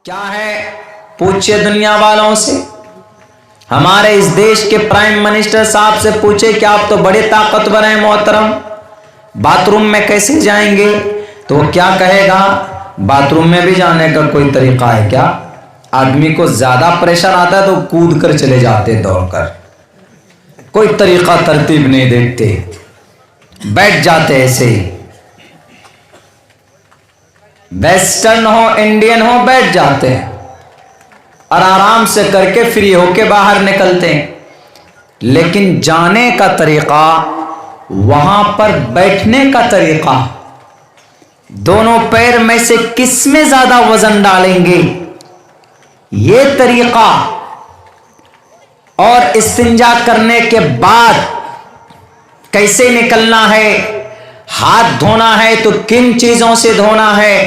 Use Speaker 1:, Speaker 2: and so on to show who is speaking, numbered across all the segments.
Speaker 1: کیا ہے؟ پوچھئے دنیا والوں سے، ہمارے اس دیش کے پرائم منسٹر صاحب سے پوچھے کہ آپ تو بڑے طاقتور ہیں محترم، باتھ روم میں کیسے جائیں گے؟ تو وہ کیا کہے گا؟ باتھ روم میں بھی جانے کا کوئی طریقہ ہے کیا؟ آدمی کو زیادہ پریشر آتا ہے تو کود کر چلے جاتے دوڑ کر، کوئی طریقہ ترتیب نہیں دیکھتے، بیٹھ جاتے ایسے ہی، ویسٹرن ہو انڈین ہو بیٹھ جاتے ہیں اور آرام سے کر کے فری ہو کے باہر نکلتے ہیں۔ لیکن جانے کا طریقہ، وہاں پر بیٹھنے کا طریقہ، دونوں پیر میں سے کس میں زیادہ وزن ڈالیں گے یہ طریقہ، اور استنجا کرنے کے بعد کیسے نکلنا ہے، ہاتھ دھونا ہے تو کن چیزوں سے دھونا ہے،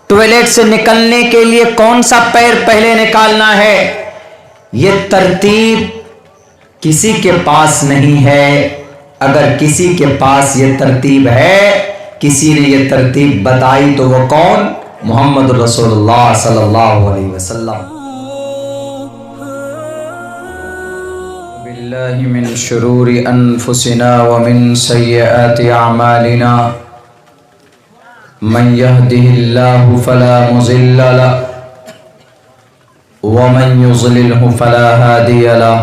Speaker 1: ٹوائلٹ سے نکلنے کے لیے کون سا پیر پہلے نکالنا ہے، یہ ترتیب کسی کے پاس نہیں ہے۔ اگر کسی کے پاس یہ ترتیب ہے، کسی نے یہ ترتیب بتائی تو وہ کون؟ محمد رسول اللہ صلی اللہ علیہ وسلم۔ باللہ من شرور انفسنا ومن سیئات اعمالنا، من يهده الله فلا مضل له ومن يضلله فلا هادي له،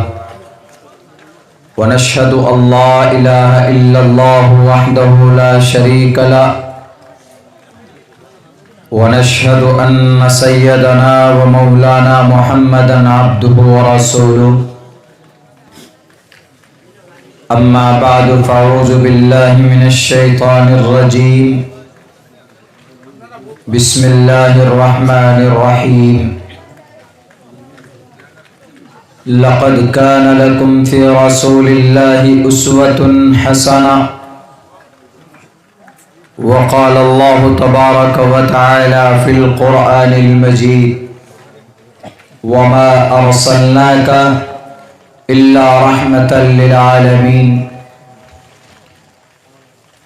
Speaker 1: ونشهد أن لا إله إلا الله وحده لا شريك له، ونشهد أن سيدنا ومولانا محمدا عبده ورسوله، أما بعد فأعوذ بالله من الشيطان الرجيم، بسم الله الرحمن الرحيم، لقد كان لكم في رسول الله أسوة حسنة، وقال الله تبارك وتعالى في القرآن المجيد، وما أرسلناك إلا رحمة للعالمين،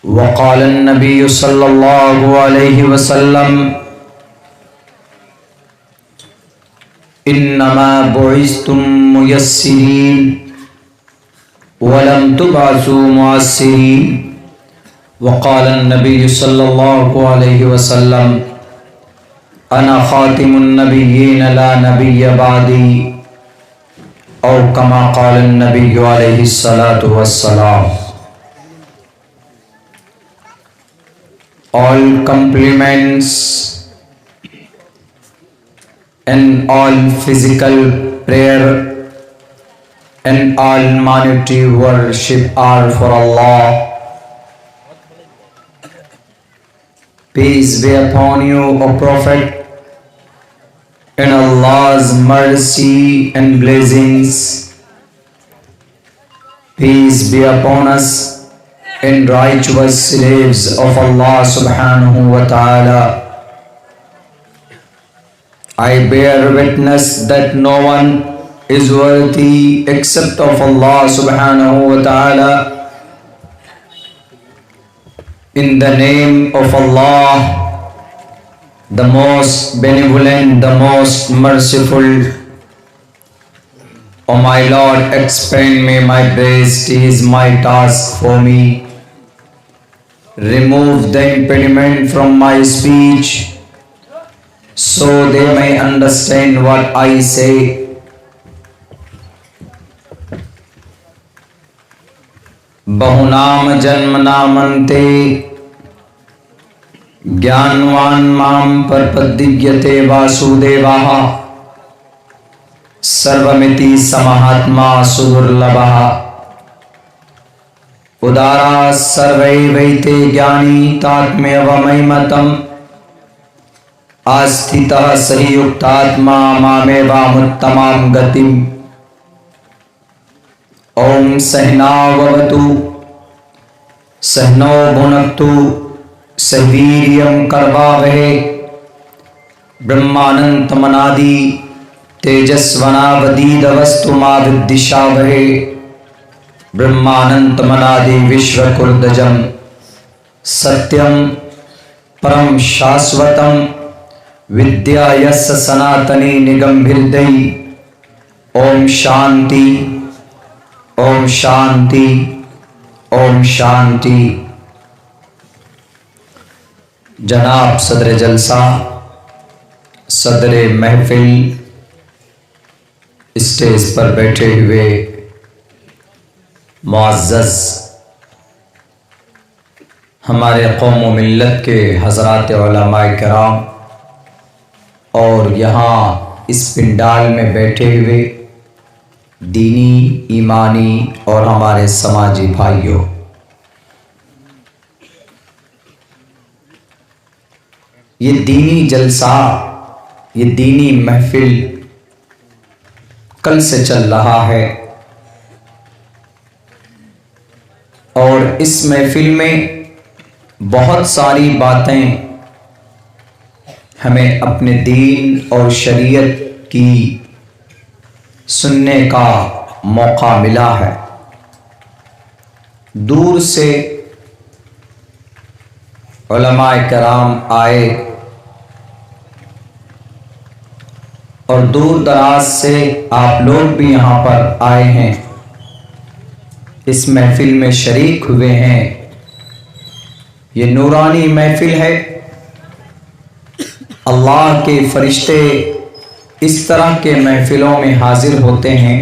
Speaker 1: وقال النبي صلى الله عليه وسلم، انما بعثتم ميسرين ولم تبعثوا معسرين، وقال النبي صلى الله عليه وسلم، انا خاتم النبيين لا نبي بعدي، او كما قال النبي عليه الصلاة والسلام۔ All compliments and all physical prayer and all monetary worship are for Allah. Peace be upon you, O Prophet, and Allah's mercy and blessings. Peace be upon us and righteous slaves of Allah subhanahu wa ta'ala. I bear witness that no one is worthy except of Allah subhanahu wa ta'ala. In the name of Allah, the most benevolent, the most merciful, O my Lord, expand me my breast is my task for me. Remove the impediment from my speech, so they may understand what I say. बहुनाम जन्म नामन्ते ज्ञानवान माम प्रपद्यते वासुदेवाः, सर्वमिति समहात्मा सुदुर्लभः, उदारा सर्वैवैते ज्ञानी तात्म्यवमैमतम्, आस्थितः सहि युक्तात्मा मामेवामुत्तमां गतिम्। ओम सहनाववतु सहनौ भुनक्तु सह वीर्यं करवावहै, ब्रह्मानन्दमनादि तेजस्वनावधीतमस्तु मा विद्विषावहै, ब्रह्मानन्दमनादि विश्वकुर्दजम् सत्यं परम शाश्वतम विद्या यस्य सनातनी निगमभिर्दयी। ओम शांति, ओम शांति, ओम शांति। जनाब सदर जलसा, सदर महफिल, स्टेज पर बैठे हुए मुअज़्ज़ज़ हमारे कौम व मिल्लत के हज़रात उलमाए किराम और यहाँ इस पिंडाल में बैठे हुए दीनी, ईमानी और हमारे समाजी भाइयों, ये दीनी जलसा, ये दीनी महफिल कल से चल रहा है और इस महफिल में बहुत सारी बातें हमें अपने दीन और शरीयत की सुनने का मौका मिला है। दूर से उलमाए किराम आए और दूर दराज से आप लोग भी यहाँ पर आए हैं, इस महफिल में शरीक हुए हैं। ये नूरानी महफिल है। अल्लाह के फरिश्ते इस तरह के महफिलों में हाजिर होते हैं,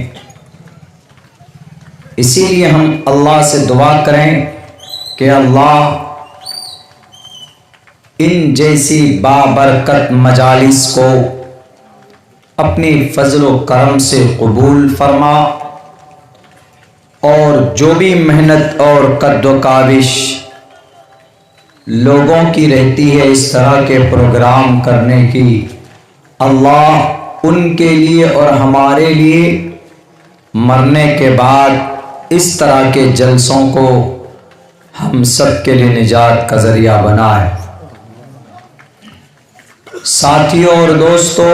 Speaker 1: इसीलिए हम अल्लाह से दुआ करें कि अल्लाह इन जैसी बाबरकत मजालिस को अपनी फजल व करम से कबूल फरमा और जो भी मेहनत और कद्दो काविश लोगों की रहती है इस तरह के प्रोग्राम करने की, अल्लाह उनके लिए और हमारे लिए मरने के बाद इस तरह के जलसों को हम सब के लिए निजात का जरिया बनाए। साथियों और दोस्तों,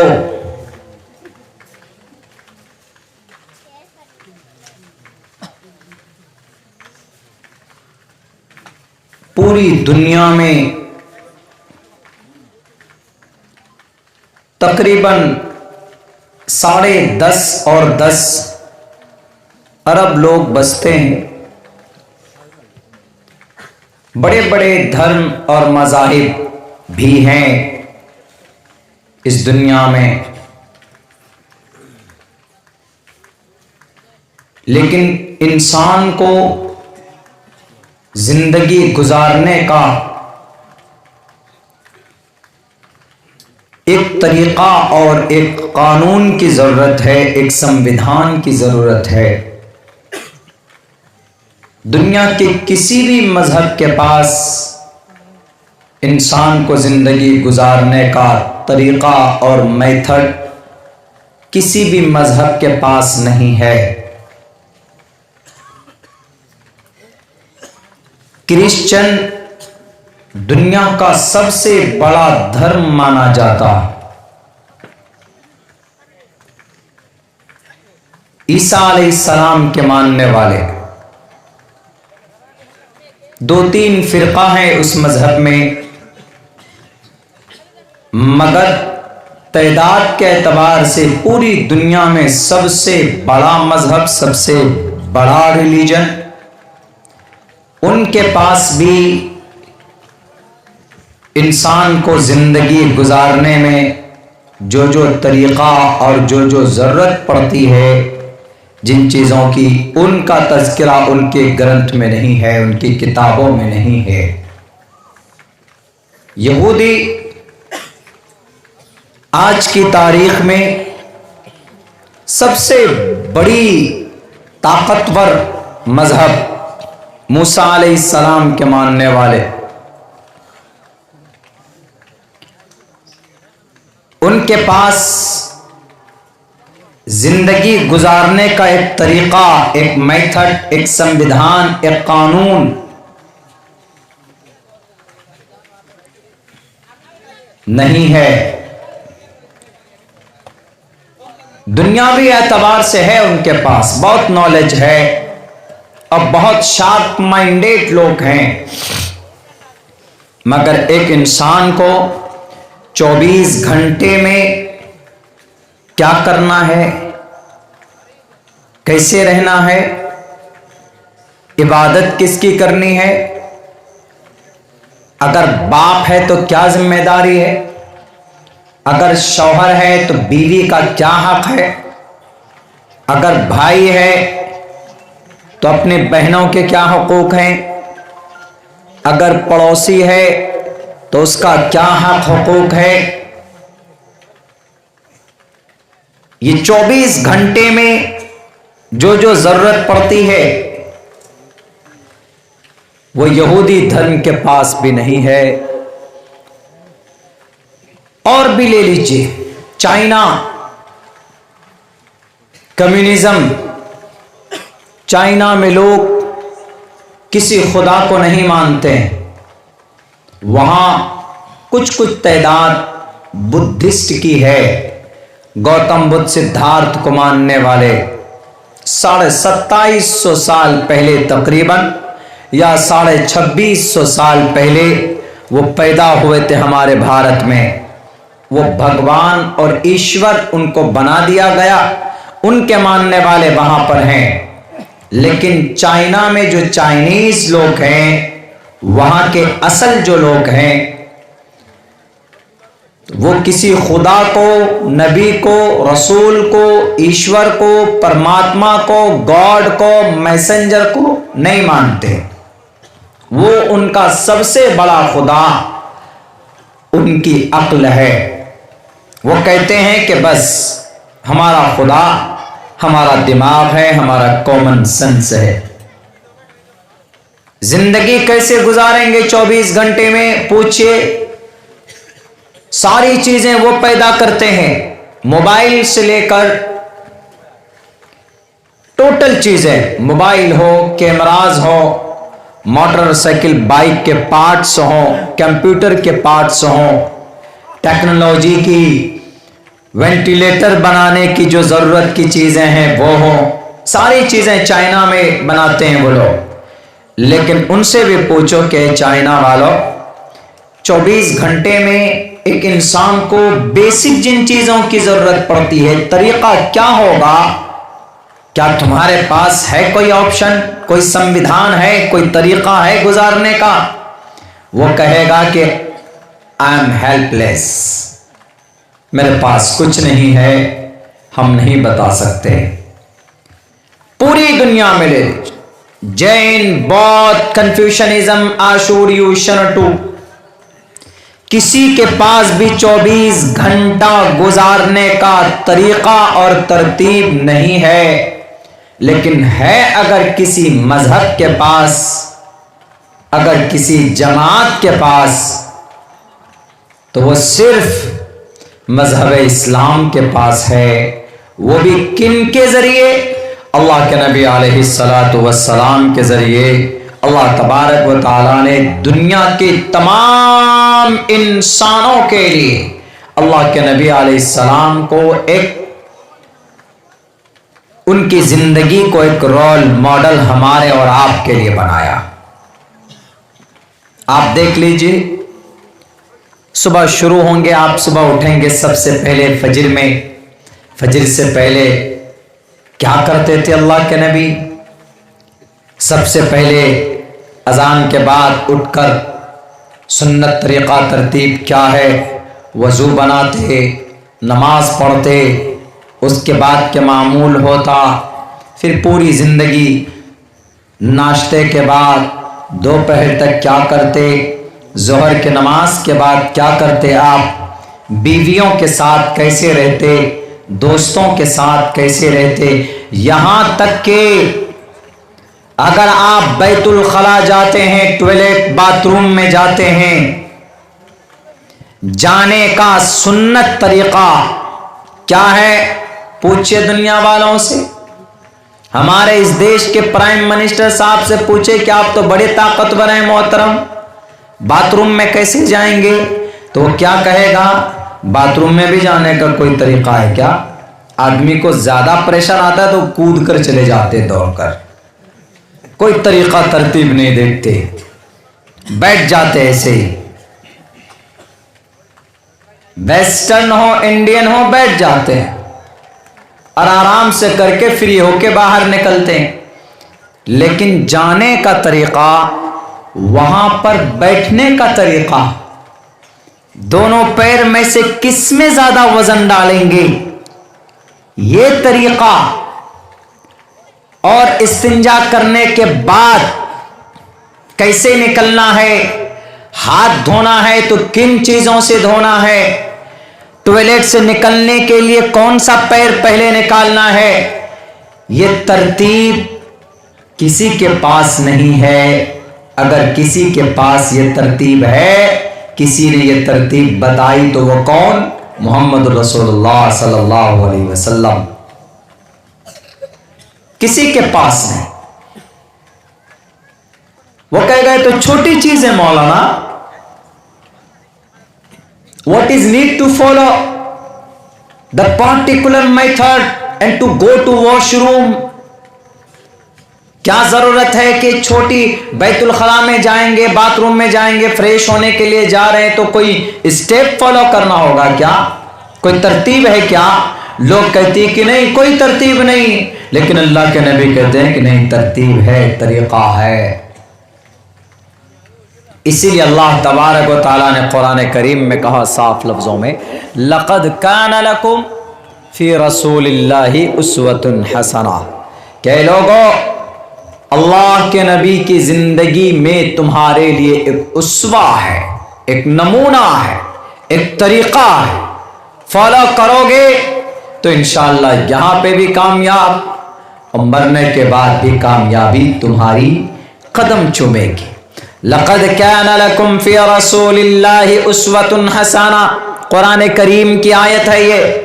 Speaker 1: पूरी दुनिया में तकरीबन 10.5 और 10 अरब लोग बसते हैं। बड़े बड़े धर्म और मज़ाहिब भी हैं इस दुनिया में, लेकिन इंसान को जिंदगी गुजारने का एक तरीका और एक कानून की जरूरत है, एक संविधान की जरूरत है। दुनिया के किसी भी मजहब के पास इंसान को जिंदगी गुजारने का तरीका और मेथड किसी भी मजहब के पास नहीं है। क्रिश्चियन दुनिया का सबसे बड़ा धर्म माना जाता है। ईसा अलैहिस्सलाम के मानने वाले 2-3 फिरका है उस मजहब में, मगर तादाद के एतबार से पूरी दुनिया में सबसे बड़ा मजहब, सबसे बड़ा रिलीजन, उनके पास भी इंसान को जिंदगी गुजारने में जो जो तरीका और जो जो ज़रूरत पड़ती है, जिन चीज़ों की, उनका तज़किरा उनके ग्रंथ में नहीं है, उनकी किताबों में नहीं है। यहूदी आज की तारीख में सबसे बड़ी ताकतवर मजहब मूसा अलैहिस्सलाम के मानने वाले, उनके पास जिंदगी गुजारने का एक तरीका, एक मेथड, एक संविधान, एक कानून नहीं है। दुनियावी एतबार से है उनके पास, बहुत नॉलेज है और बहुत शार्प माइंडेड लोग हैं, मगर एक इंसान को 24 घंटे में क्या करना है, कैसे रहना है, इबादत किसकी करनी है, अगर बाप है तो क्या जिम्मेदारी है, अगर शौहर है तो बीवी का क्या हक है, अगर भाई है तो अपने बहनों के क्या हुकूक हैं, अगर पड़ोसी है तो उसका क्या हक हुकूक है। ये 24 घंटे में जो जो जरूरत पड़ती है वो यहूदी धर्म के पास भी नहीं है। और भी ले लीजिए, चाइना, कम्युनिज्म, चाइना में लोग किसी खुदा को नहीं मानते हैं। वहां कुछ तादाद बुद्धिस्ट की है, गौतम बुद्ध सिद्धार्थ को मानने वाले। 2750 साल पहले तकरीबन या 2650 साल पहले वो पैदा हुए थे हमारे भारत में। वो भगवान और ईश्वर उनको बना दिया गया, उनके मानने वाले वहां पर हैं। लेकिन चाइना में जो चाइनीज लोग हैं, वहां के असल जो लोग हैं, वो किसी खुदा को, नबी को, रसूल को, ईश्वर को, परमात्मा को, गॉड को, मैसेंजर को नहीं मानते। वो उनका सबसे बड़ा खुदा उनकी अक्ल है। वो कहते हैं कि बस हमारा खुदा हमारा दिमाग है, हमारा कॉमन सेंस है। जिंदगी कैसे गुजारेंगे 24 घंटे में, पूछिए। सारी चीजें वो पैदा करते हैं, मोबाइल से लेकर टोटल चीजें, मोबाइल हो, कैमराज हो, मोटरसाइकिल बाइक के पार्ट्स हो, कंप्यूटर के पार्ट्स हो, टेक्नोलॉजी की, वेंटिलेटर बनाने की जो जरूरत की चीजें हैं वो हो, सारी चीजें चाइना में बनाते हैं वो लोग। लेकिन उनसे भी पूछो कि चाइना वालों, 24 घंटे में एक इंसान को बेसिक जिन चीजों की जरूरत पड़ती है, तरीका क्या होगा? क्या तुम्हारे पास है कोई ऑप्शन, कोई संविधान है, कोई तरीका है गुजारने का? वो कहेगा कि आई एम हेल्पलेस, मेरे पास कुछ नहीं है, हम नहीं बता सकते। पूरी दुनिया में ले लीजिए, जैन, बौद्ध, कन्फ्यूशनिज्म, आशूरियू, शनटू, किसी के पास भी 24 घंटा गुजारने का तरीका और तरतीब नहीं है। लेकिन है अगर किसी मजहब के पास, अगर किसी जमात के पास, तो वो सिर्फ मजहब इस्लाम के पास है। वो भी किन के जरिए? अल्लाह के नबी अलैहिस्सलातु वस्सलाम के जरिए। अल्लाह तबारक व तआला ने दुनिया के तमाम इंसानों के लिए अल्लाह के नबी अलैहिस्सलाम को एक, उनकी जिंदगी को एक रोल मॉडल हमारे और आपके लिए बनाया। आप देख लीजिए, सुबह शुरू होंगे, आप सुबह उठेंगे, सबसे पहले फजर में, फजर से पहले क्या करते थे अल्लाह के नबी? सबसे पहले अजान के बाद उठकर सुन्नत तरीक़ा तरतीब क्या है? वज़ू बनाते, नमाज पढ़ते, उसके बाद के मामूल होता, फिर पूरी ज़िंदगी नाश्ते के बाद दोपहर तक क्या करते, ज़ोहर के नमाज के बाद क्या करते आप, बीवियों के साथ कैसे रहते, दोस्तों के साथ कैसे रहते, यहाँ तक कि अगर आप बैतुल खला जाते हैं, टॉयलेट बाथरूम में जाते हैं, जाने का सुन्नत तरीका क्या है? पूछिए दुनिया वालों से। हमारे इस देश के प्राइम मिनिस्टर साहब से पूछे कि आप तो बड़े ताकतवर हैं मोहतरम, बाथरूम में कैसे जाएंगे? तो वो क्या कहेगा? बाथरूम में भी जाने का कोई तरीका है क्या? आदमी को ज्यादा प्रेशर आता है तो कूद कर चले जाते दौड़कर, कोई तरीका तरतीब नहीं देखते, बैठ जाते ऐसे ही। वेस्टर्न हो इंडियन हो, बैठ जाते हैं और आराम से करके फ्री होके बाहर निकलते हैं। लेकिन जाने का तरीका, वहां पर बैठने का तरीका, दोनों पैर में से किस में ज्यादा वजन डालेंगे, ये तरीका, और इस्तिंजा करने के बाद कैसे निकलना है, हाथ धोना है तो किन चीजों से धोना है, टॉयलेट से निकलने के लिए कौन सा पैर पहले निकालना है, ये तरतीब किसी के पास नहीं है। अगर किसी के पास ये तरतीब है, किसी ने ये तरतीब बताई, तो वो कौन? मोहम्मद रसूलुल्लाह सल्लल्लाहु अलैहि वसल्लम। किसी के पास नहीं। वो कह गए तो छोटी चीज है मौलाना, what is need to follow the particular method and to go to washroom? क्या जरूरत है कि छोटी बैतुल खला में जाएंगे, बाथरूम में जाएंगे, फ्रेश होने के लिए जा रहे हैं तो कोई स्टेप फॉलो करना होगा क्या? कोई तरतीब है क्या? लोग कहते हैं कि नहीं, कोई तरतीब नहीं, लेकिन अल्लाह के नबी कहते हैं कि नहीं, तरतीब है, तरीका है। इसीलिए अल्लाह तबारक व तआला ने कुरान करीम में कहा साफ लफ्जों में, लक़द कान लकुम फी रसूलिल्लाहि उस्वतुन हसना। क्या लोगों, अल्लाह के नबी की जिंदगी में तुम्हारे लिए एक उस्वा है, एक नमूना है, एक तरीका है। फॉलो करोगे तो इंशाअल्लाह यहां पे भी कामयाब और मरने के बाद भी कामयाबी तुम्हारी कदम चूमेगी। लक़द कान लकुम फी रसूलिल्लाहि उस्वतुन हसना, कुरान करीम की आयत है ये।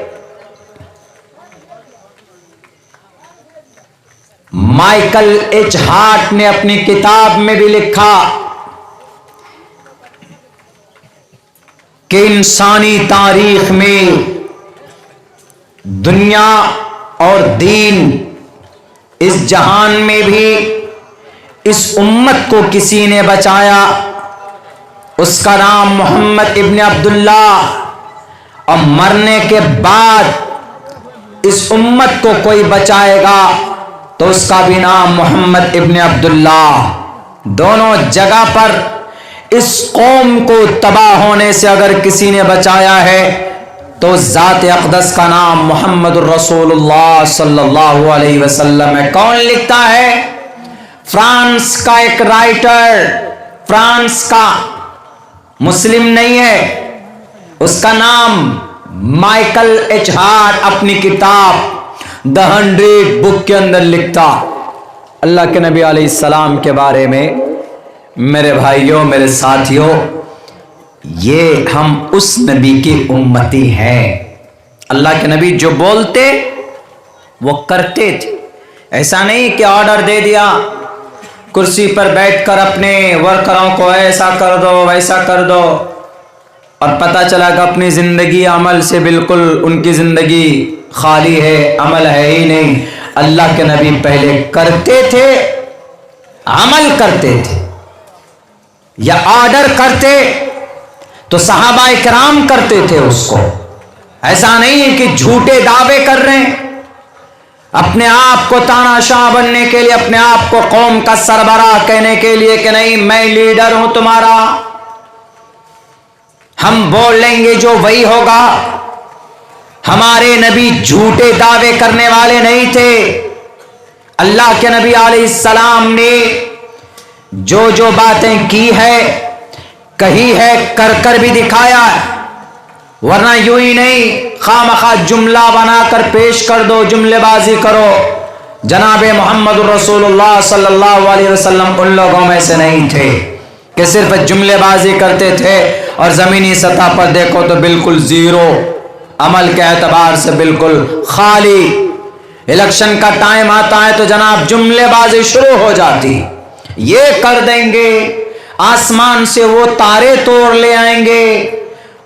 Speaker 1: माइकल एच हार्ट ने अपनी किताब में भी लिखा कि इंसानी तारीख में दुनिया और दीन, इस जहान में भी इस उम्मत को किसी ने बचाया, उसका नाम मोहम्मद इब्न अब्दुल्लाह, और मरने के बाद इस उम्मत को कोई बचाएगा तो उसका भी नाम मोहम्मद इब्न अब्दुल्लाह। दोनों जगह पर इस कौम को तबाह होने से अगर किसी ने बचाया है तो ज़ात अक़दस का नाम मोहम्मद रसूलुल्लाह सल्लल्लाहु अलैहि वसल्लम है। कौन लिखता है? फ्रांस का एक राइटर, फ्रांस का, मुस्लिम नहीं है, उसका नाम माइकल एच हार्ट अपनी किताब द 100 बुक के अंदर लिखता अल्लाह के नबी अलैहिस्सलाम के बारे में। मेरे भाइयों, मेरे साथियों, ये हम उस नबी की उम्मती हैं। अल्लाह के नबी जो बोलते वो करते थे। ऐसा नहीं कि ऑर्डर दे दिया, कुर्सी पर बैठकर अपने वर्करों को ऐसा कर दो, वैसा कर दो, और पता चला कि अपनी जिंदगी अमल से बिल्कुल उनकी जिंदगी खाली है, अमल है ही नहीं। अल्लाह के नबी पहले करते थे, अमल करते थे, या ऑर्डर करते तो सहाबा इकराम करते थे उसको। ऐसा नहीं है कि झूठे दावे कर रहे हैं अपने आप को तानाशाह बनने के लिए, अपने आप को कौम का सरबराह कहने के लिए कि नहीं मैं लीडर हूं तुम्हारा, हम बोल लेंगे जो वही होगा। हमारे नबी झूठे दावे करने वाले नहीं थे। अल्लाह के नबी अलैहिस्सलाम ने जो जो बातें की है, कही है, कर कर भी दिखाया है। वरना यूं ही नहीं खामखा जुमला बनाकर पेश कर दो, जुमलेबाजी करो। जनाबे मोहम्मद रसूलुल्लाह सल्लल्लाहु अलैहि वसल्लम उन लोगों में से नहीं थे कि सिर्फ जुमलेबाजी करते थे और जमीनी सतह पर देखो तो बिल्कुल जीरो, अमल के एतबार से बिल्कुल खाली। इलेक्शन का टाइम आता है तो जनाब जुमलेबाजी शुरू हो जाती, ये कर देंगे, आसमान से वो तारे तोड़ ले आएंगे,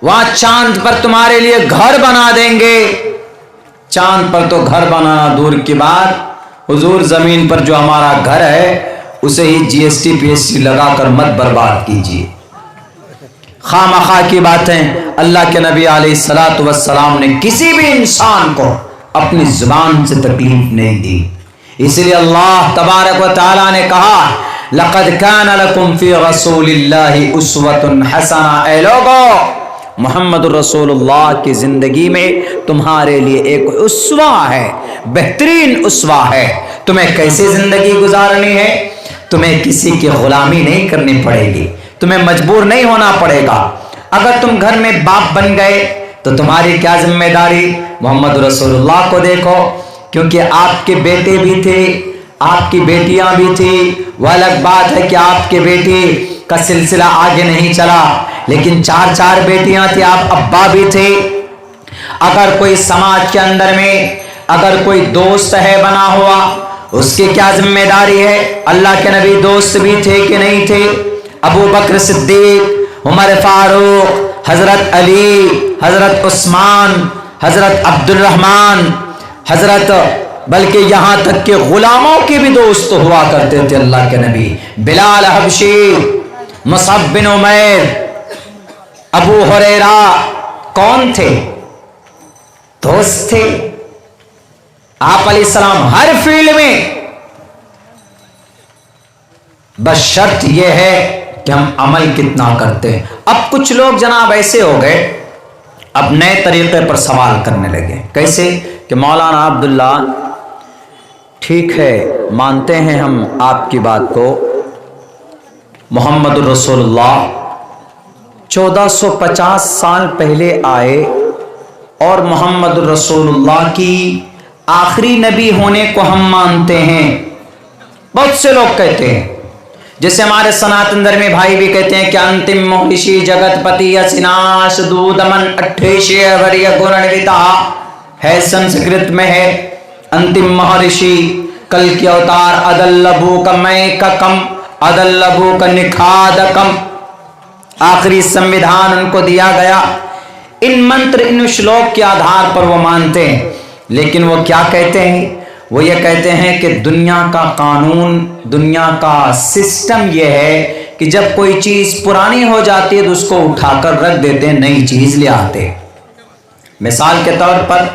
Speaker 1: वहां चांद पर तुम्हारे लिए घर बना देंगे। चांद पर तो घर बनाना दूर की बात, हुजूर जमीन पर जो हमारा घर है उसे ही जीएसटी पीएसटी लगाकर मत बर्बाद कीजिए। खामखा की बातें अल्लाह के नबी अलैहिस्सलातु वस्सलाम ने किसी भी इंसान को अपनी जुबान से तकलीफ नहीं दी। इसलिए अल्लाह तबारक व तआला ने कहा लक़द कान लकुम फी रसूलिल्लाहि उस्वतुन हसना। ऐ लोगो, मोहम्मद रसूलुल्लाह की जिंदगी में तुम्हारे लिए एक उस्वा है, बेहतरीन उस्वा है। तुम्हें कैसी जिंदगी गुजारनी है? तुम्हें किसी की गुलामी नहीं करनी पड़ेगी, तुम्हें मजबूर नहीं होना पड़ेगा। अगर तुम घर में बाप बन गए तो तुम्हारी क्या जिम्मेदारी? मोहम्मद रसूलुल्लाह को देखो, क्योंकि आपके बेटे भी थे, आपकी बेटियां भी थी। वह अलग बात है कि आपके बेटे का सिलसिला आगे नहीं चला, लेकिन 4 बेटियां थी, आप अब्बा भी थे। अगर कोई समाज के अंदर में अगर कोई दोस्त है बना हुआ, उसकी क्या जिम्मेदारी है? अल्लाह के नबी दोस्त भी थे कि नहीं थे? अबू बकर सिद्दीक, उमर फारूक, हजरत अली, हजरत उस्मान, हजरत अब्दुल रहमान, हजरत, बल्कि यहां तक कि गुलामों के भी दोस्त हुआ करते थे अल्लाह के नबी। बिलाल हबशी, मुसअब बिन उमैर, अबू हुरैरा कौन थे? दोस्त थे। आप अलैहिस्सलाम हर फील्ड में, बस शर्त यह है कि हम अमल कितना करते हैं। अब कुछ लोग जनाब ऐसे हो गए, अब नए तरीके पर सवाल करने लगे। कैसे कि मौलाना अब्दुल्ला, ठीक है मानते हैं हम आपकी बात को, मोहम्मद रसूलुल्लाह 1450 साल पहले आए और मोहम्मद रसूलुल्लाह की आखिरी नबी होने को हम मानते हैं। बहुत से लोग कहते हैं, जैसे हमारे सनातन धर्म में भाई भी कहते हैं कि अंतिम महर्षि जगतपति असिनाश दूदमन अट्ठेशय वर्य गुणविता है, संस्कृत में है अंतिम महर्षि कल की अवतार अदल्लभू कमय कम अदल्लभू का निखादकम, आखिरी संविधान उनको दिया गया। इन मंत्र इन श्लोक के आधार पर वो मानते हैं, लेकिन वो क्या कहते हैं? वो ये कहते हैं कि दुनिया का कानून, दुनिया का सिस्टम ये है कि जब कोई चीज पुरानी हो जाती है तो उसको उठाकर रख देते हैं, नई चीज ले आते। मिसाल के तौर पर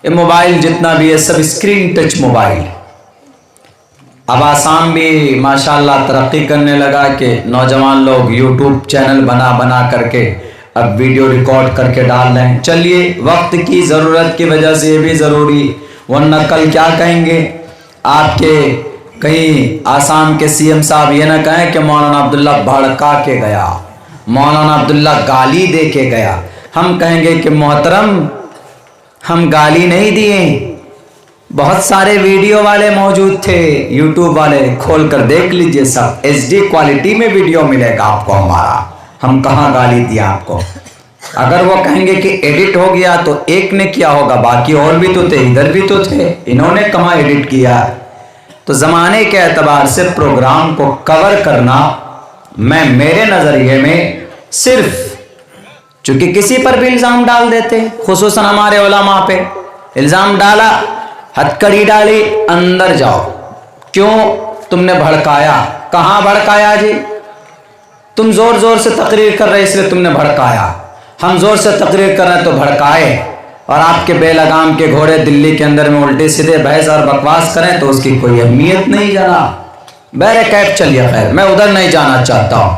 Speaker 1: ये मोबाइल जितना भी है सब स्क्रीन टच मोबाइल। अब आसाम भी माशाल्लाह तरक्की करने लगा कि नौजवान लोग यूट्यूब चैनल बना बना करके अब वीडियो रिकॉर्ड करके डाल रहे हैं। चलिए, वक्त की ज़रूरत की वजह से ये भी ज़रूरी, वरना कल क्या कहेंगे आपके कहीं आसाम के सीएम साहब ये ना कहें कि मौलाना अब्दुल्ला भड़का के गया, मौलाना अब्दुल्ला गाली दे के गया। हम कहेंगे कि मोहतरम हम गाली नहीं दिए, बहुत सारे वीडियो वाले मौजूद थे, यूट्यूब वाले, खोल कर देख लीजिए, सब HD क्वालिटी में वीडियो मिलेगा आपको हमारा। हम कहाँ गाली दिया आपको? अगर वो कहेंगे कि एडिट हो गया तो एक ने किया होगा, बाकी और भी तो थे, इधर भी तो थे, इन्होंने कहाँ एडिट किया? तो जमाने के एतबार से प्रोग्राम को कवर करना, मैं मेरे नजरिए में सिर्फ, चूंकि किसी पर भी इल्जाम डाल देते, खुसूसन हमारे उलमा पे इल्जाम डाला, हथकड़ी डाली, अंदर जाओ, क्यों तुमने भड़काया? कहाँ भड़काया जी? तुम जोर जोर से तकरीर कर रहे इसलिए तुमने भड़काया, हम जोर से तकरीर कर रहे तो भड़काए। और आपके बेलगाम के घोड़े दिल्ली के अंदर में उल्टे सीधे बहस और बकवास करें तो उसकी कोई अहमियत नहीं जाना। बहरे कैब चलिए, खैर मैं उधर नहीं जाना चाहता हूं।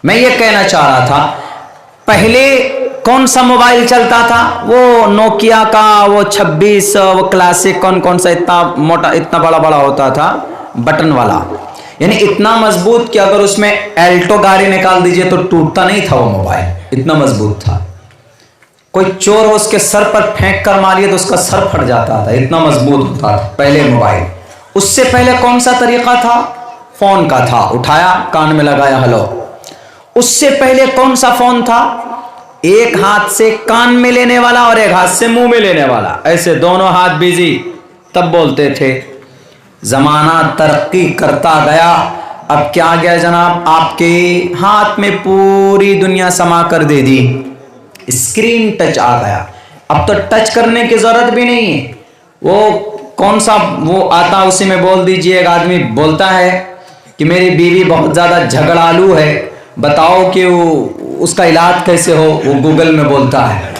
Speaker 1: मैं ये कहना चाह रहा था, पहले कौन सा मोबाइल चलता था? वो नोकिया का वो 26, वो क्लासिक, कौन सा इतना मोटा, इतना बड़ा बड़ा होता था, बटन वाला, यानी इतना मजबूत कि अगर उसमें एल्टो गाड़ी निकाल दीजिए तो टूटता नहीं था वो मोबाइल, इतना मजबूत था। कोई चोर हो उसके सर पर फेंक कर मारिए तो उसका सर फट जाता था, इतना मजबूत होता था पहले मोबाइल। उससे पहले कौन सा तरीका था? फोन का था, उठाया कान में लगाया, हेलो। उससे पहले कौन सा फोन था? एक हाथ से कान में लेने वाला और एक हाथ से मुंह में लेने वाला, ऐसे दोनों हाथ बिजी, तब बोलते थे। जमाना तरक्की करता गया, अब क्या गया जनाब, आपके हाथ में पूरी दुनिया समा कर दे दी, स्क्रीन टच आ गया। अब तो टच करने की जरूरत भी नहीं है, वो कौन सा वो आता उसी में बोल दीजिए। एक आदमी बोलता है कि मेरी बीवी बहुत ज्यादा झगड़ालू है, بتاؤ کہ اس کا علاج کیسے ہو، وہ گوگل میں بولتا ہے،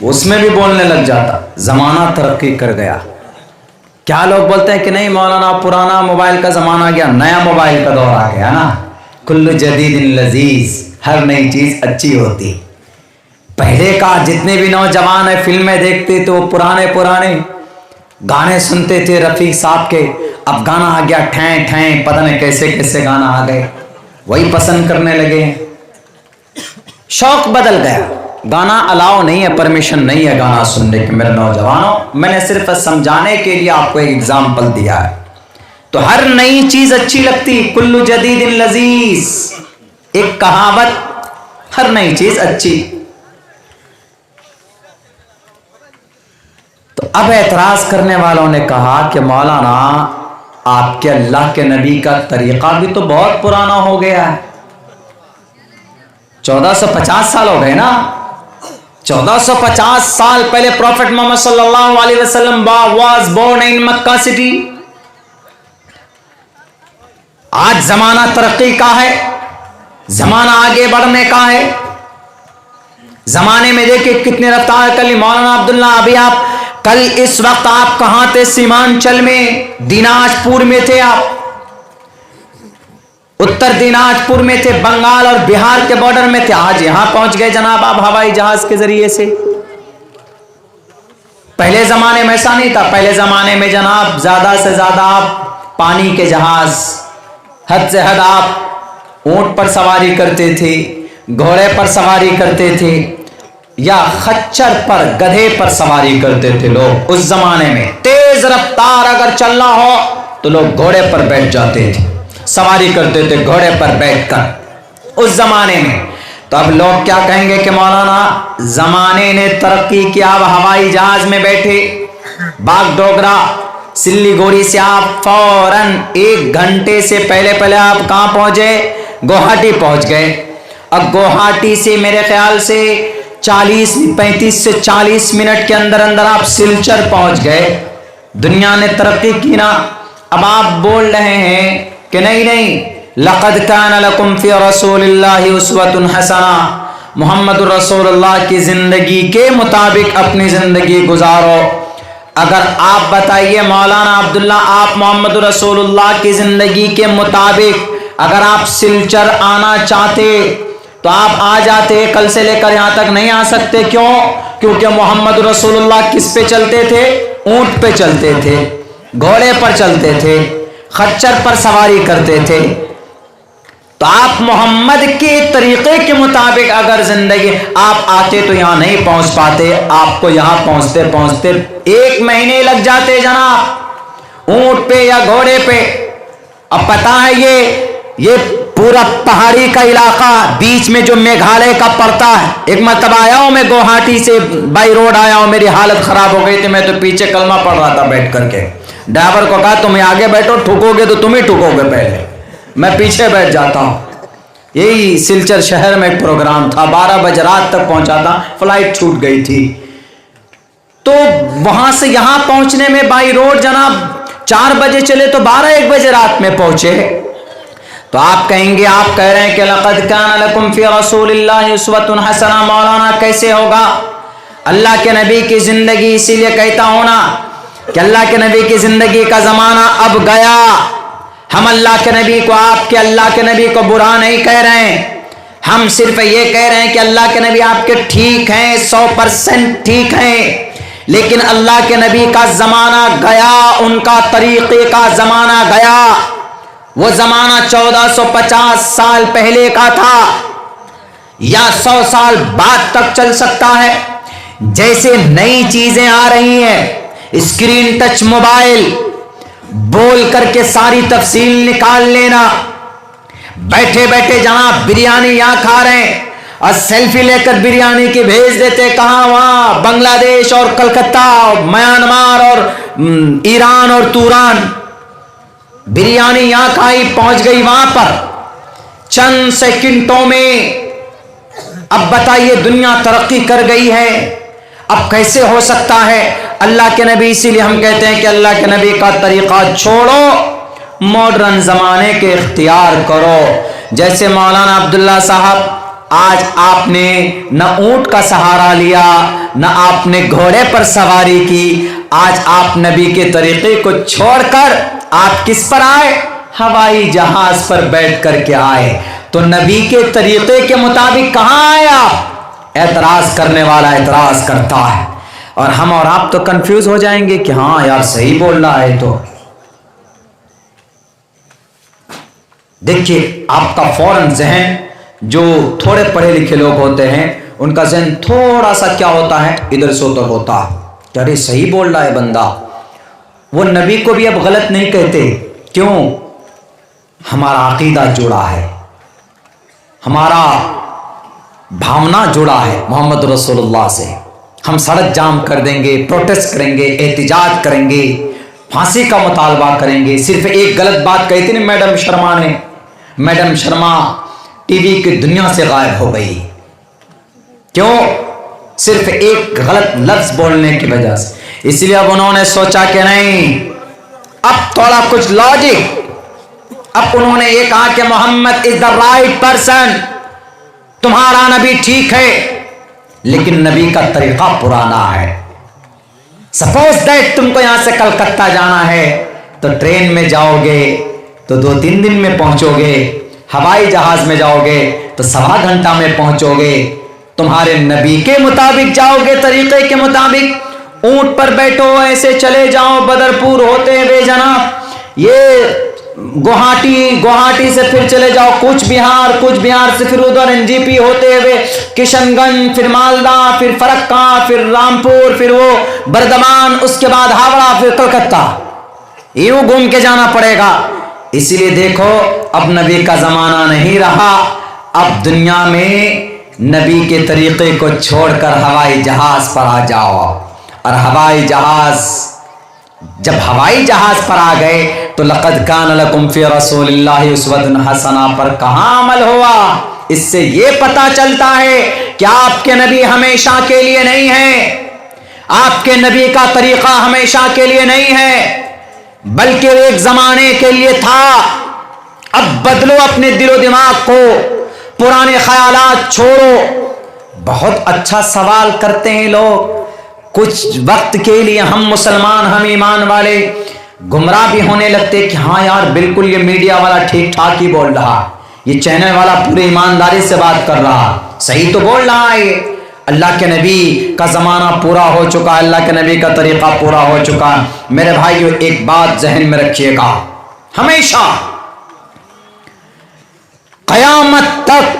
Speaker 1: اس میں بھی بولنے لگ جاتا۔ زمانہ ترقی کر گیا۔ کیا لوگ بولتے ہیں کہ نہیں مولانا پرانا موبائل کا زمانہ گیا، نیا موبائل کا دور آ گیا نا۔ کل جدید لذیذ، ہر نئی چیز اچھی ہوتی۔ پہلے کا جتنے بھی نوجوان ہیں فلمیں دیکھتے تو پرانے گانے سنتے تھے رفیع صاحب کے، اب گانا آ گیا ٹھیں ٹھیں، پتہ نہیں کیسے کیسے گانا آ گئے، وہی پسند کرنے لگے۔ شوق بدل گیا، گانا الاؤ نہیں ہے، پرمیشن نہیں ہے گانا سننے کی میرے نوجوانوں۔ میں نے صرف سمجھانے کے لیے آپ کو ایک اگزامپل دیا ہے۔ تو ہر نئی چیز اچھی لگتی، کل جدید لذیذ، ایک کہاوت، ہر نئی چیز اچھی۔ تو اب اعتراض کرنے والوں نے کہا کہ مولانا آپ کے اللہ کے نبی کا طریقہ بھی تو بہت پرانا ہو گیا ہے، 1450 سال ہو گئے نا۔ 1450 سال پہلے پروفٹ محمد صلی اللہ علیہ وسلم was born in Mecca city. آج زمانہ ترقی کا ہے، زمانہ آگے بڑھنے کا ہے۔ زمانے میں دیکھیں کتنی رفتار کر لی۔ مولانا عبداللہ ابھی آپ کل اس وقت آپ کہاں تھے؟ سیمانچل میں، دیناج پور میں تھے آپ، اتر دیناج پور میں تھے، بنگال اور بہار کے بارڈر میں تھے، آج یہاں پہنچ گئے جناب آپ ہوائی جہاز کے ذریعے سے۔ پہلے زمانے میں ایسا نہیں تھا، پہلے زمانے میں جناب زیادہ سے زیادہ آپ پانی کے جہاز، حد سے حد آپ اونٹ پر سواری کرتے تھے، گھوڑے پر سواری کرتے تھے، یا خچر پر، گدھے پر سواری کرتے تھے لوگ اس زمانے میں۔ تیز رفتار اگر چلنا ہو تو لوگ گھوڑے پر بیٹھ جاتے تھے، سواری کرتے تھے گھوڑے پر بیٹھ کر اس زمانے میں۔ تو اب لوگ کیا کہیں گے کہ مولانا زمانے نے ترقی کیا، اب ہوائی جہاز میں بیٹھے، باغ ڈوگرا سلی گوڑی سے آپ فوراً 1 گھنٹے سے پہلے آپ کہاں پہنچے؟ گوہاٹی پہنچ گئے۔ اب گوہاٹی سے میرے خیال سے 35 سے 40 منٹ کے اندر آپ سلچر پہنچ گئے۔ دنیا نے ترقی کی نا۔ اب آپ بول رہے ہیں کہ نہیں، لقد کان لکم فی رسول اللہ اسوۃ حسنہ، محمد رسول اللہ کی زندگی کے مطابق اپنی زندگی گزارو۔ اگر آپ بتائیے مولانا عبداللہ، آپ محمد رسول اللہ کی زندگی کے مطابق اگر آپ سلچر آنا چاہتے تو آپ آ جاتے، کل سے لے کر یہاں تک نہیں آ سکتے۔ کیوں؟ کیونکہ محمد رسول اللہ کس پہ چلتے تھے؟ اونٹ پہ چلتے تھے، گھوڑے پر چلتے تھے، خچر پر سواری کرتے تھے۔ تو آپ محمد کے طریقے کے مطابق اگر زندگی آپ آتے تو یہاں نہیں پہنچ پاتے، آپ کو یہاں پہنچتے پہنچتے 1 مہینے لگ جاتے جناب، اونٹ پہ یا گھوڑے پہ۔ اب پتہ ہے یہ پورا پہاڑی کا علاقہ بیچ میں جو میگھالیہ کا پڑتا ہے۔ ایک مرتبہ آیا ہوں میں گوہاٹی سے بائی روڈ آیا ہوں، میری حالت خراب ہو گئی تھی، میں تو پیچھے کلمہ پڑھ رہا تھا بیٹھ کر کے۔ ڈرائیور کو کہا تم آگے بیٹھو، ٹھکو گے تو تم ہی ٹھکو گے پہلے، میں پیچھے بیٹھ جاتا ہوں۔ یہی سلچر شہر میں ایک پروگرام تھا، 12 بجے رات تک پہنچا تھا، فلائٹ چھوٹ گئی تھی۔ تو وہاں سے یہاں پہنچنے میں بائی روڈ جناب 4 بجے چلے تو 12-1 بجے رات میں پہنچے۔ تو آپ کہیں گے، آپ کہہ رہے ہیں کہ لقد کان لکم فی رسول اللہ اسوۃ حسنہ، مولانا کیسے ہوگا؟ اللہ کے نبی کی زندگی، اسی لیے کہتا ہوں نا کہ اللہ کے نبی کی زندگی کا زمانہ اب گیا۔ ہم اللہ کے نبی کو، آپ کے اللہ کے نبی کو برا نہیں کہہ رہے ہیں، ہم صرف یہ کہہ رہے ہیں کہ اللہ کے نبی آپ کے ٹھیک ہیں، 100% ٹھیک ہیں، لیکن اللہ کے نبی کا زمانہ گیا، ان کا طریقے کا زمانہ گیا۔ وہ زمانہ 1450 سال پہلے کا تھا، یا 100 سال بعد تک چل سکتا ہے۔ جیسے نئی چیزیں آ رہی ہیں، اسکرین ٹچ موبائل، بول کر کے ساری تفصیل نکال لینا، بیٹھے بیٹھے جناب بریانی یہاں کھا رہے ہیں اور سیلفی لے کر بریانی کی بھیج دیتے، کہاں؟ وہاں بنگلہ دیش اور کلکتہ اور میانمار اور ایران اور توران، بریانی یہاں کھائی، پہنچ گئی وہاں پر چند سیکنڈوں میں۔ اب بتائیے دنیا ترقی کر گئی ہے، اب کیسے ہو سکتا ہے؟ اللہ کے نبی، اسی لیے ہم کہتے ہیں کہ اللہ کے نبی کا طریقہ چھوڑو، मॉडर्न जमाने के इख्तियार करो। जैसे मौलाना अब्दुल्ला साहब, आज आपने न ऊंट का सहारा लिया, न आपने घोड़े पर सवारी की, आज आप नबी के तरीके को छोड़कर आप किस पर आए? हवाई जहाज पर बैठ करके आए। तो नबी के तरीके के मुताबिक कहां आए आप? एतराज करने वाला एतराज करता है, और हम और आप तो कंफ्यूज हो जाएंगे कि हाँ यार सही बोल रहा है। तो देखिए, आपका फौरन जहन, जो थोड़े पढ़े लिखे लोग होते हैं उनका जहन थोड़ा सा क्या होता है, इधर से उधर होता है। अरे सही बोल रहा है बंदा। वो नबी को भी अब गलत नहीं कहते। क्यों? हमारा अकीदा जुड़ा है, हमारा भावना जुड़ा है मोहम्मद रसूलुल्लाह से। हम सड़क जाम कर देंगे, प्रोटेस्ट करेंगे, एहतिजाज करेंगे, फांसी का मुतालबा करेंगे। सिर्फ एक गलत बात कही थी ना मैडम शर्मा ने, मैडम शर्मा टीवी की दुनिया से गायब हो गई। क्यों? सिर्फ एक गलत लफ्ज बोलने की वजह से। इसलिए अब उन्होंने सोचा कि नहीं, अब थोड़ा कुछ लॉजिक। अब उन्होंने ये कहा कि Muhammad is the right person, तुम्हारा नबी ठीक है, लेकिन नबी का तरीका पुराना है। सपोज दैट तुमको यहां से कलकत्ता जाना है तो ट्रेन में जाओगे तो 2-3 दिन में पहुंचोगे, हवाई जहाज में जाओगे तो 1.25 घंटा में पहुंचोगे। तुम्हारे नबी के मुताबिक जाओगे, तरीके के मुताबिक, ऊंट पर बैठो ऐसे चले जाओ बदरपुर होते हुए जनाब, ये गुवाहाटी से फिर चले जाओ कूच बिहार से फिर उधर एनजीपी होते हुए किशनगंज, फिर मालदा, फिर फरक्का, फिर रामपुर, फिर वो बर्दमान, उसके बाद हावड़ा, फिर कलकत्ता, यूं घूम के जाना पड़ेगा। इसीलिए देखो, अब नबी का जमाना नहीं रहा। अब दुनिया में नबी के तरीके को छोड़कर हवाई जहाज पर आ जाओ। और हवाई जहाज पर आ गए तो लक़द कान लकुम फ़ी रसूलिल्लाहि उस्वतुन हसना पर कहां अमल हुआ? इससे ये पता चलता है कि आपके नबी हमेशा के लिए नहीं है, आपके नबी का तरीका हमेशा के लिए नहीं है, बल्कि एक जमाने के लिए था। अब बदलो अपने दिलो दिमाग को, पुराने ख्यालात छोड़ो। बहुत अच्छा सवाल करते हैं लोग। कुछ वक्त के लिए हम मुसलमान, हम ईमान वाले गुमराह भी होने लगते कि हाँ यार बिल्कुल ये मीडिया वाला ठीक ठाक ही बोल रहा, ये चैनल वाला पूरी ईमानदारी से बात कर रहा, सही तो बोल रहा है ये। अल्लाह के नबी का ज़माना पूरा हो चुका, अल्लाह के नबी का तरीक़ा पूरा हो चुका। मेरे भाइयों, एक बात जहन में रखिएगा, हमेशा क़यामत तक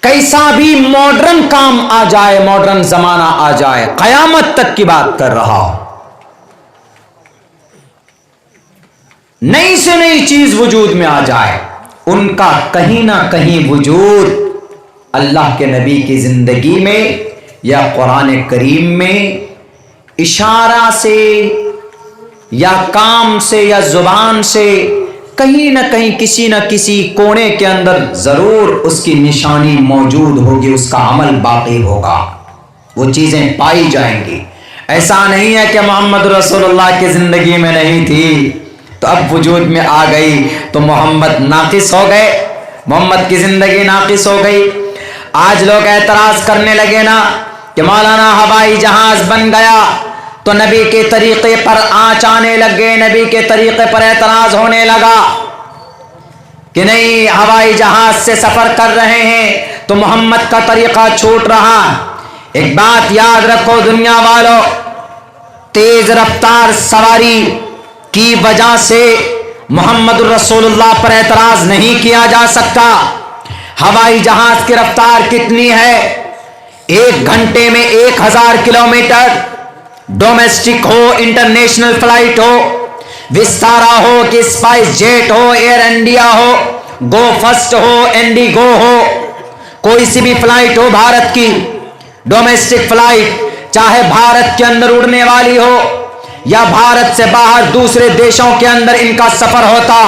Speaker 1: कैसा भी मॉडर्न काम आ जाए, मॉडर्न ज़माना आ जाए, क़यामत तक की बात कर रहा हूं, नई से नई चीज वजूद में आ जाए, उनका कहीं ना कहीं वजूद अल्लाह के नबी की जिंदगी में या कुरान करीम में इशारा से या काम से या जुबान से कहीं ना कहीं किसी न किसी कोने के अंदर जरूर उसकी निशानी मौजूद होगी, उसका अमल बाकी होगा, वो चीजें पाई जाएंगी। ऐसा नहीं है कि मोहम्मद रसूलुल्लाह की जिंदगी में नहीं थी तो अब वजूद में आ गई तो मोहम्मद नाकिस हो गए, मोहम्मद की जिंदगी नाकिस हो गई। आज लोग एतराज करने लगे ना कि मौलाना हवाई जहाज बन गया तो नबी के तरीके पर आँच आने लग गए, नबी के तरीके पर एतराज होने लगा कि नहीं हवाई जहाज से सफर कर रहे हैं तो मोहम्मद का तरीका छूट रहा। एक बात याद रखो दुनिया वालों, तेज रफ्तार सवारी की वजह से मोहम्मद रसूलुल्लाह पर एतराज नहीं किया जा सकता। हवाई जहाज की रफ्तार कितनी है? 1 घंटे में 1000 किलोमीटर। डोमेस्टिक हो, इंटरनेशनल फ्लाइट हो, विस्तारा हो कि स्पाइस जेट हो, एयर इंडिया हो, गो फर्स्ट हो, इंडिगो हो, कोई सी भी फ्लाइट हो भारत की, डोमेस्टिक फ्लाइट, चाहे भारत के अंदर उड़ने वाली हो या भारत से बाहर दूसरे देशों के अंदर इनका सफर होता,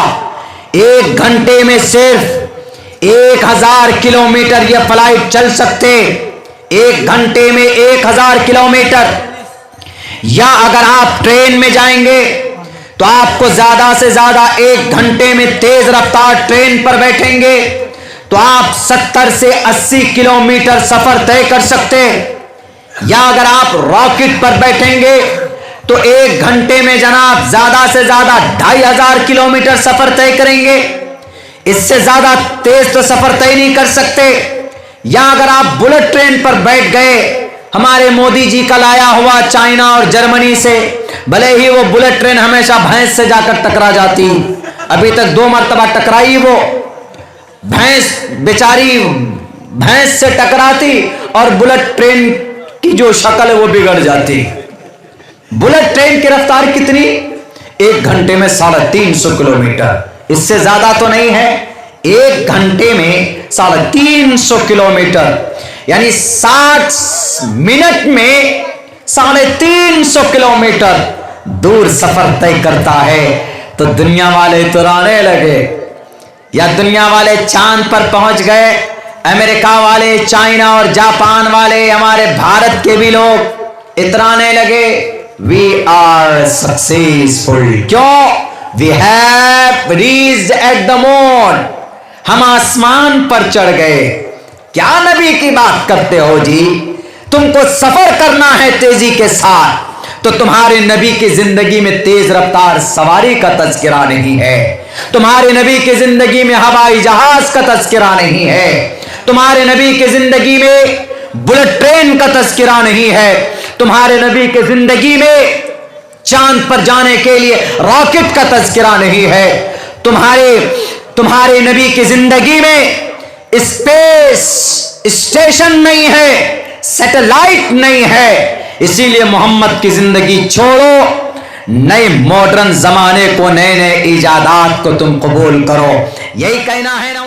Speaker 1: 1 घंटे में सिर्फ 1000 किलोमीटर ये फ्लाइट चल सकते। 1 घंटे में 1000 किलोमीटर। या अगर आप ट्रेन में जाएंगे تو آپ کو زیادہ سے زیادہ 1 گھنٹے میں تیز رفتار ٹرین پر بیٹھیں گے تو آپ 70 سے 80 کلومیٹر سفر طے کر سکتے، یا اگر آپ راکٹ پر بیٹھیں گے تو 1 گھنٹے میں جناب زیادہ سے زیادہ 2500 کلومیٹر سفر طے کریں گے، اس سے زیادہ تیز تو سفر طے نہیں کر سکتے۔ یا اگر آپ بلٹ ٹرین پر بیٹھ گئے، ہمارے مودی جی کا لایا ہوا چائنا اور جرمنی سے، بھلے ہی وہ بلٹ ٹرین ہمیشہ بھینس سے جا کر ٹکرا جاتی، ابھی تک 2 مرتبہ ٹکرائی، وہ بھینس بیچاری بھینس سے ٹکراتی اور بلٹ ٹرین کی جو شکل ہے وہ بگڑ جاتی۔ بلٹ ٹرین کی رفتار کتنی؟ 1 گھنٹے میں 350 کلومیٹر، اس سے زیادہ تو نہیں ہے۔ 1 گھنٹے میں 350 کلومیٹر، یعنی 60 منٹ میں 350 کلومیٹر دور سفر طے کرتا ہے۔ تو دنیا والے اترانے لگے، یا دنیا والے چاند پر پہنچ گئے، امریکہ والے، چائنا اور جاپان والے، ہمارے بھارت کے بھی لوگ اترانے لگے، وی آر سکسیسفل۔ کیوں؟ We have reached at the moon, ہم آسمان پر چڑھ گئے۔ کیا نبی کی بات کرتے ہو جی؟ تم کو سفر کرنا ہے تیزی کے ساتھ، تو تمہارے نبی کی زندگی میں تیز رفتار سواری کا تذکرہ نہیں ہے، تمہارے نبی کی زندگی میں ہوائی جہاز کا تذکرہ نہیں ہے، تمہارے نبی کی زندگی میں بلٹ ٹرین کا تذکرہ نہیں ہے، تمہارے نبی کی زندگی میں چاند پر جانے کے لیے راکٹ کا تذکرہ نہیں ہے، تمہارے نبی کی زندگی میں اسپیس اسٹیشن نہیں ہے، سیٹلائٹ نہیں ہے۔ اسی لیے محمد کی زندگی چھوڑو، نئے ماڈرن زمانے کو، نئے ایجادات کو تم قبول کرو، یہی کہنا ہے نا۔